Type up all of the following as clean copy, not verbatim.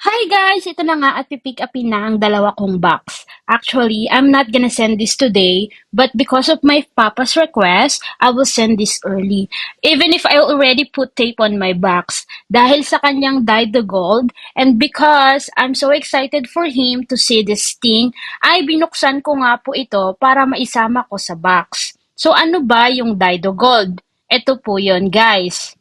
Hi guys! Ito na nga at pipick upin na ang dalawa kong box. Actually, I'm not gonna send this today, but because of my papa's request, I will send this early. Even if I already put tape on my box. Dahil sa kanyang dyed the gold, and because I'm so excited for him to see this thing, ay binuksan ko nga po ito para maisama ko sa box. So ano ba yung dyed the gold? Ito po yon guys.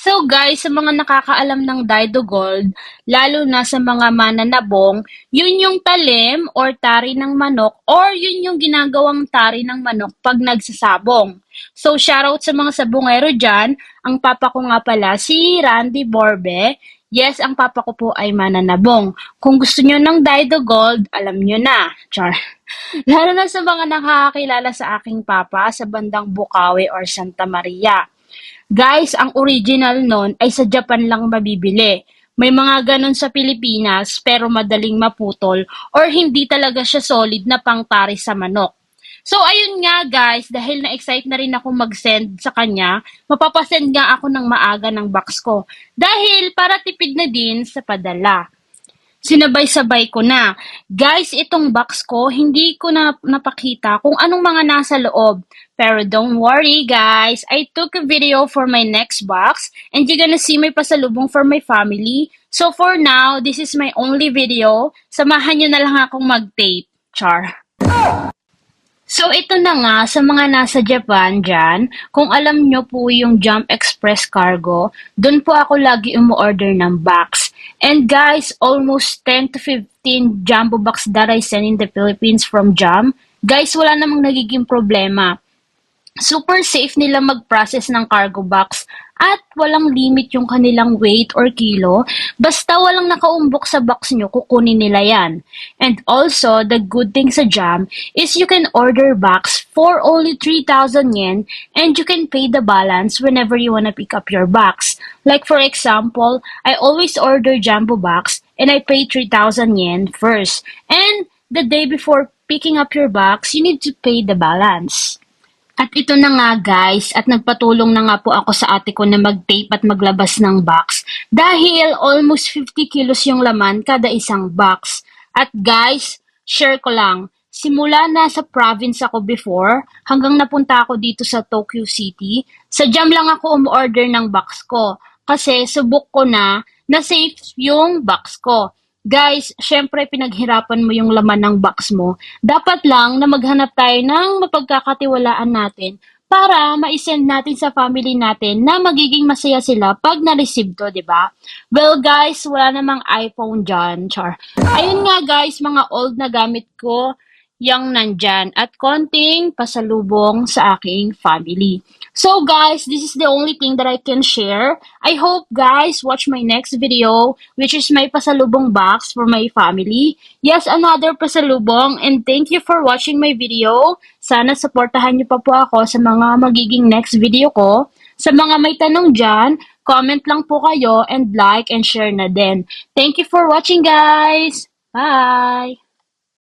So guys, sa mga nakakaalam ng Dido Gold, lalo na sa mga mananabong, yun yung talim or tari ng manok or yun yung ginagawang tari ng manok pag nagsasabong. So shoutout sa mga sabongero dyan, ang papa ko nga pala si Randy Borbe. Yes, ang papa ko po ay mananabong. Kung gusto nyo ng Dido Gold, alam nyo na. Char. Lalo na sa mga nakakakilala sa aking papa sa bandang Bukawi or Santa Maria. Guys, ang original nun ay sa Japan lang mabibili. May mga ganon sa Pilipinas pero madaling maputol or hindi talaga siya solid na pangtari sa manok. So ayun nga guys, dahil na-excite na rin ako mag-send sa kanya, mapapasend nga ako ng maaga ng box ko. Dahil para tipid na din sa padala. Sinabay-sabay ko na. Guys, itong box ko, hindi ko na napakita kung anong mga nasa loob. Pero don't worry guys, I took a video for my next box and you're gonna see my pasalubong for my family. So for now, this is my only video. Samahan nyo na lang akong mag-tape. Char. So ito na nga sa mga nasa Japan dyan, kung alam nyo po yung Jump Express Cargo, dun po ako lagi umu-order ng box. And guys, almost 10 to 15 jumbo box that I send in the Philippines from Jump. Guys, wala namang nagiging problema. Super safe nila mag-process ng cargo box at walang limit yung kanilang weight or kilo. Basta walang nakaumbok sa box nyo, kukunin nila yan. And also, the good thing sa Jam is you can order box for only 3,000 yen and you can pay the balance whenever you wanna pick up your box. Like for example, I always order jumbo box and I pay 3,000 yen first. And the day before picking up your box, you need to pay the balance. At ito na nga guys, at nagpatulong na nga po ako sa ate ko na mag-tape at maglabas ng box dahil almost 50 kilos yung laman kada isang box. At guys, share ko lang, simula na sa province ako before hanggang napunta ako dito sa Tokyo City, sa Jam lang ako umorder ng box ko kasi subok ko na safe yung box ko. Guys, syempre pinaghirapan mo yung laman ng box mo. Dapat lang na maghanap tayo ng mapagkakatiwalaan natin para ma-send natin sa family natin na magiging masaya sila pag na-receive to, di ba? Well guys, wala namang iPhone dyan, char. Ayun nga guys, mga old na gamit ko yung nandyan at konting pasalubong sa aking family. So guys, this is the only thing that I can share. I hope guys watch my next video which is my pasalubong box for my family. Yes, another pasalubong and thank you for watching my video. Sana supportahan niyo pa po ako sa mga magiging next video ko. Sa mga may tanong dyan, comment lang po kayo and like and share na din. Thank you for watching guys! Bye!